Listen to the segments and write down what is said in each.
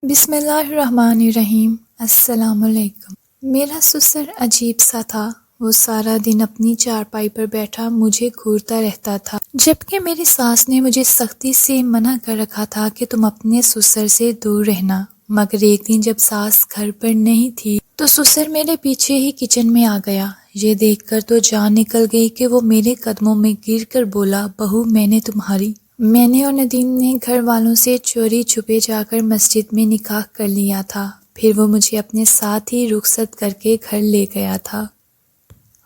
بسم اللہ الرحمن الرحیم۔ السلام علیکم۔ میرا سسر عجیب سا تھا۔ وہ سارا دن اپنی چارپائی پر بیٹھا مجھے گھورتا رہتا تھا، جبکہ میری ساس نے مجھے سختی سے منع کر رکھا تھا کہ تم اپنے سسر سے دور رہنا۔ مگر ایک دن جب ساس گھر پر نہیں تھی تو سسر میرے پیچھے ہی کچن میں آ گیا۔ یہ دیکھ کر تو جان نکل گئی کہ وہ میرے قدموں میں گر کر بولا، بہو میں نے اور ندیم نے گھر والوں سے چوری چھپے جا کر مسجد میں نکاح کر لیا تھا، پھر وہ مجھے اپنے ساتھ ہی رخصت کر کے گھر لے گیا تھا۔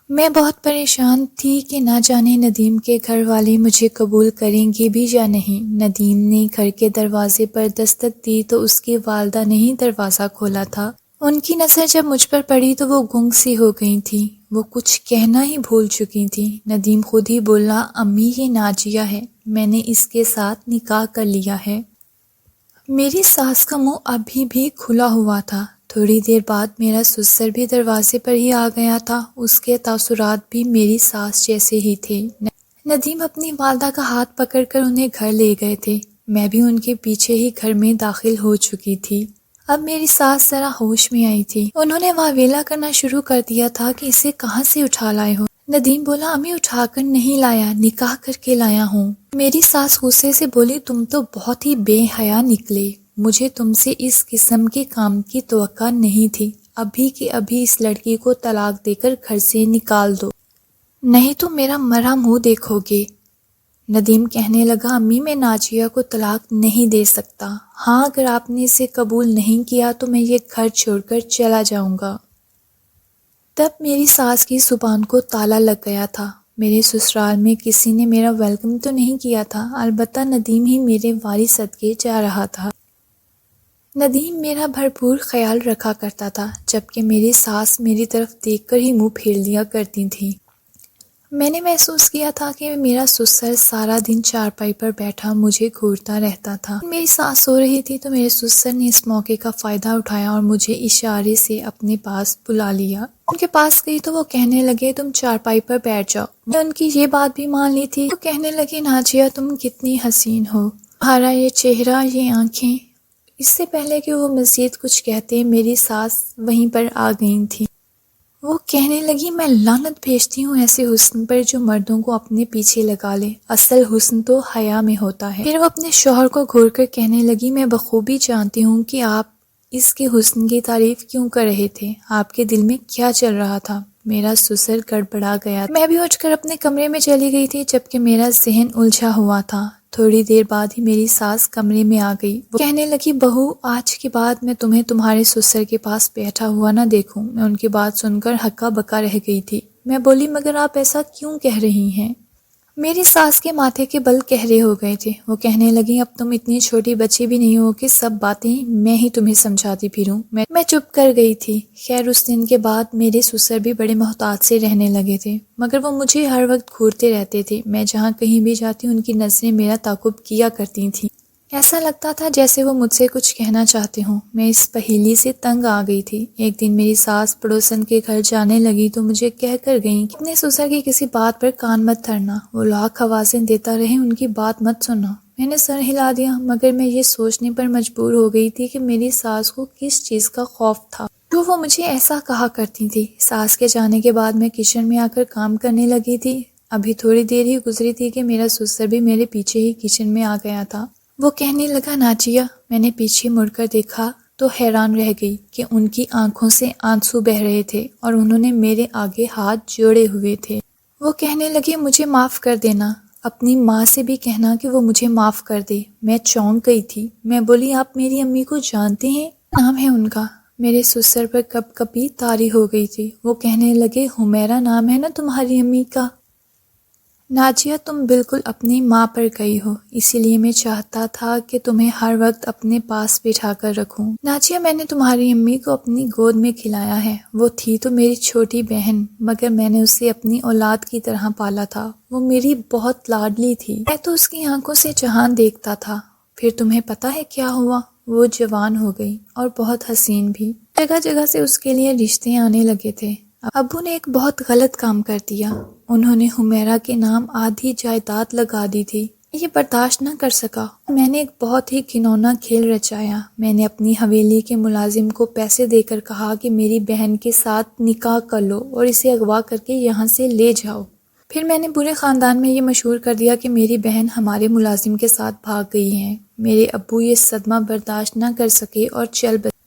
میں بہت پریشان تھی کہ نہ جانے ندیم کے گھر والے مجھے قبول کریں گے بھی یا نہیں۔ ندیم نے گھر کے دروازے پر دستک دی تو اس کی والدہ نے ہی دروازہ کھولا تھا۔ ان کی نظر جب مجھ پر پڑی تو وہ گنگ سی ہو گئی تھی، وہ کچھ کہنا ہی بھول چکی تھی۔ ندیم خود ہی بولا، امی یہ ناجیہ ہے، میں نے اس کے ساتھ نکاح کر لیا ہے۔ میری ساس کا منہ ابھی بھی کھلا ہوا تھا۔ تھوڑی دیر بعد میرا سسر بھی دروازے پر ہی آ گیا تھا۔ اس کے تاثرات بھی میری ساس جیسے ہی تھے۔ ندیم اپنی والدہ کا ہاتھ پکڑ کر انہیں گھر لے گئے تھے۔ میں بھی ان کے پیچھے ہی گھر میں داخل ہو چکی تھی۔ اب میری ساس ذرا ہوش میں آئی تھی۔ انہوں نے واویلا کرنا شروع کر دیا تھا کہ اسے کہاں سے اٹھا لائے ہو۔ ندیم بولا، امی اٹھا کر نہیں لایا، نکاح کر کے لایا ہوں۔ میری ساس غصے سے بولی، تم تو بہت ہی بے حیا نکلے، مجھے تم سے اس قسم کے کام کی توقع نہیں تھی۔ ابھی کہ ابھی اس لڑکی کو طلاق دے کر گھر سے نکال دو، نہیں تو میرا مرا منہ دیکھو گے۔ ندیم کہنے لگا، امی میں ناجیہ کو طلاق نہیں دے سکتا۔ ہاں اگر آپ نے اسے قبول نہیں کیا تو میں یہ گھر چھوڑ کر چلا جاؤں گا۔ تب میری ساس کی زبان کو تالا لگ گیا تھا۔ میرے سسرال میں کسی نے میرا ویلکم تو نہیں کیا تھا، البتہ ندیم ہی میرے واری صدقے جا رہا تھا۔ ندیم میرا بھرپور خیال رکھا کرتا تھا، جبکہ میری ساس میری طرف دیکھ کر ہی منہ پھیر لیا کرتی تھی۔ میں نے محسوس کیا تھا کہ میرا سسر سارا دن چارپائی پر بیٹھا مجھے گھورتا رہتا تھا۔ میری ساس سو رہی تھی تو میرے سسر نے اس موقع کا فائدہ اٹھایا اور مجھے اشارے سے اپنے پاس بلا لیا۔ ان کے پاس گئی تو وہ کہنے لگے، تم چارپائی پر بیٹھ جاؤ۔ میں ان کی یہ بات بھی مان لی تھی۔ وہ کہنے لگے، ناجیہ تم کتنی حسین ہو، تمہارا یہ چہرہ، یہ آنکھیں۔ اس سے پہلے کہ وہ مزید کچھ کہتے میری ساس وہیں پر آ گئی تھی۔ وہ کہنے لگی، میں لعنت بھیجتی ہوں ایسے حسن پر جو مردوں کو اپنے پیچھے لگا لے، اصل حسن تو حیا میں ہوتا ہے۔ پھر وہ اپنے شوہر کو گھور کر کہنے لگی، میں بخوبی جانتی ہوں کہ آپ اس کے حسن کی تعریف کیوں کر رہے تھے، آپ کے دل میں کیا چل رہا تھا۔ میرا سسر گڑبڑا گیا۔ میں بھی اٹھ کر اپنے کمرے میں چلی گئی تھی، جبکہ میرا ذہن الجھا ہوا تھا۔ تھوڑی دیر بعد ہی میری ساس کمرے میں آ گئی۔ وہ کہنے لگی، بہو آج کے بعد میں تمہیں تمہارے سسر کے پاس بیٹھا ہوا نہ دیکھوں۔ میں ان کی بات سن کر ہکا بکا رہ گئی تھی۔ میں بولی، مگر آپ ایسا کیوں کہہ رہی ہیں؟ میری ساس کے ماتھے کے بل کہرے ہو گئے تھے۔ وہ کہنے لگی، اب تم اتنی چھوٹی بچی بھی نہیں ہو کہ سب باتیں میں ہی تمہیں سمجھاتی پھروں۔ میں چپ کر گئی تھی۔ خیر اس دن کے بعد میرے سسر بھی بڑے محتاط سے رہنے لگے تھے، مگر وہ مجھے ہر وقت گھورتے رہتے تھے۔ میں جہاں کہیں بھی جاتی ان کی نظریں میرا تعاقب کیا کرتی تھیں۔ ایسا لگتا تھا جیسے وہ مجھ سے کچھ کہنا چاہتے ہوں۔ میں اس پہیلی سے تنگ آ گئی تھی۔ ایک دن میری ساس پڑوسن کے گھر جانے لگی تو مجھے کہہ کر گئیں کہ اپنے سسر کی کسی بات پر کان مت دھرنا، وہ لاکھ آوازیں دیتا رہے، ان کی بات مت سننا۔ میں نے سر ہلا دیا، مگر میں یہ سوچنے پر مجبور ہو گئی تھی کہ میری ساس کو کس چیز کا خوف تھا جو وہ مجھے ایسا کہا کرتی تھی۔ ساس کے جانے کے بعد میں کچن میں آ کر کام کرنے لگی تھی۔ ابھی تھوڑی دیر ہی گزری تھی کہ میرا سسر بھی میرے پیچھے ہی کچن میں آ گیا تھا۔ وہ کہنے لگا، ناجیہ۔ میں نے پیچھے مڑ کر دیکھا تو حیران رہ گئی کہ ان کی آنکھوں سے آنسو بہہ رہے تھے اور انہوں نے میرے آگے ہاتھ جوڑے ہوئے تھے۔ وہ کہنے لگے، مجھے معاف کر دینا، اپنی ماں سے بھی کہنا کہ وہ مجھے معاف کر دے۔ میں چونک گئی تھی۔ میں بولی، آپ میری امی کو جانتے ہیں؟ نام ہے ان کا؟ میرے سسر پر کپ کپی طاری ہو گئی تھی۔ وہ کہنے لگے، حمیرہ نام ہے نا تمہاری امی کا؟ ناجیہ تم بالکل اپنی ماں پر گئی ہو، اسی لیے میں چاہتا تھا کہ تمہیں ہر وقت اپنے پاس بٹھا کر رکھوں۔ ناجیہ میں نے تمہاری امی کو اپنی گود میں کھلایا ہے، وہ تھی تو میری چھوٹی بہن، مگر میں نے اسے اپنی اولاد کی طرح پالا تھا، وہ میری بہت لاڈلی تھی، میں تو اس کی آنکھوں سے جہان دیکھتا تھا۔ پھر تمہیں پتہ ہے کیا ہوا؟ وہ جوان ہو گئی اور بہت حسین بھی، جگہ جگہ سے اس کے لیے رشتے آنے لگے تھے۔ ابو نے ایک بہت غلط کام کر دیا، انہوں نے حمیرہ کے نام آدھی جائیداد لگا دی تھی۔ یہ برداشت نہ کر سکا۔ میں نے ایک بہت ہی گھنونا کھیل رچایا۔ میں نے اپنی حویلی کے ملازم کو پیسے دے کر کہا کہ میری بہن کے ساتھ نکاح کر لو اور اسے اغوا کر کے یہاں سے لے جاؤ۔ پھر میں نے پورے خاندان میں یہ مشہور کر دیا کہ میری بہن ہمارے ملازم کے ساتھ بھاگ گئی ہے۔ میرے ابو یہ صدمہ برداشت نہ کر سکے اور چل بسے۔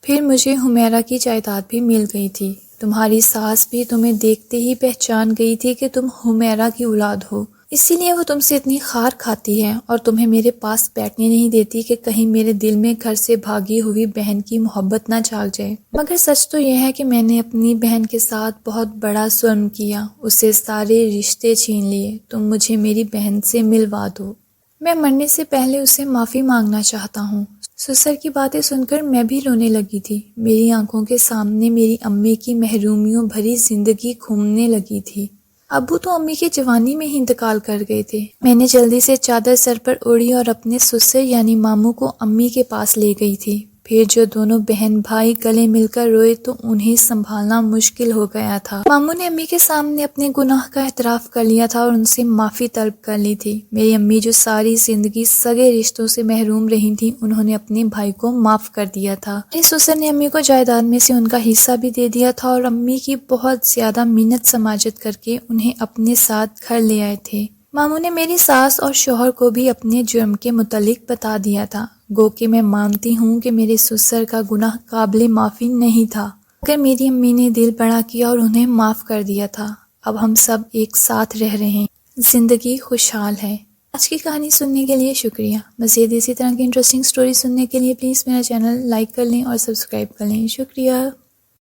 پھر مجھے حمیرہ کی جائیداد بھی مل گئی تھی۔ تمہاری ساس بھی تمہیں دیکھتے ہی پہچان گئی تھی کہ تم حمیرہ کی اولاد ہو، اسی لیے وہ تم سے اتنی خار کھاتی ہے اور تمہیں میرے پاس بیٹھنے نہیں دیتی کہ کہیں میرے دل میں گھر سے بھاگی ہوئی بہن کی محبت نہ جاگ جائے۔ مگر سچ تو یہ ہے کہ میں نے اپنی بہن کے ساتھ بہت بڑا ظلم کیا، اسے سارے رشتے چھین لیے۔ تم مجھے میری بہن سے ملوا دو۔ میں مرنے سے پہلے اسے معافی مانگنا چاہتا ہوں۔ سسر کی باتیں سن کر میں بھی رونے لگی تھی۔ میری آنکھوں کے سامنے میری امی کی محرومیوں بھری زندگی گھومنے لگی تھی۔ ابو تو امی کی جوانی میں ہی انتقال کر گئے تھے۔ میں نے جلدی سے چادر سر پر اوڑھی اور اپنے سسر یعنی ماموں کو امی کے پاس لے گئی تھی۔ پھر جو دونوں بہن بھائی گلے مل کر روئے تو انہیں سنبھالنا مشکل ہو گیا تھا۔ ماموں نے امی کے سامنے اپنے گناہ کا اعتراف کر لیا تھا اور ان سے معافی طلب کر لی تھی۔ میری امی جو ساری زندگی سگے رشتوں سے محروم رہی تھیں، انہوں نے اپنے بھائی کو معاف کر دیا تھا۔ میرے سسر نے امی کو جائیداد میں سے ان کا حصہ بھی دے دیا تھا اور امی کی بہت زیادہ منت سماجت کر کے انہیں اپنے ساتھ گھر لے آئے تھے۔ ماموں نے میری ساس اور شوہر کو بھی اپنے جرم کے متعلق بتا دیا تھا، گو کہ میں مانتی ہوں کہ میرے سسر کا گناہ قابل معافی نہیں تھا، مگر میری امی نے دل بڑا کیا اور انہیں معاف کر دیا تھا۔ اب ہم سب ایک ساتھ رہ رہے ہیں، زندگی خوشحال ہے۔ آج کی کہانی سننے کے لیے شکریہ۔ مزید اسی طرح کی انٹرسٹنگ سٹوری سننے کے لیے پلیز میرا چینل لائک کر لیں اور سبسکرائب کر لیں۔ شکریہ۔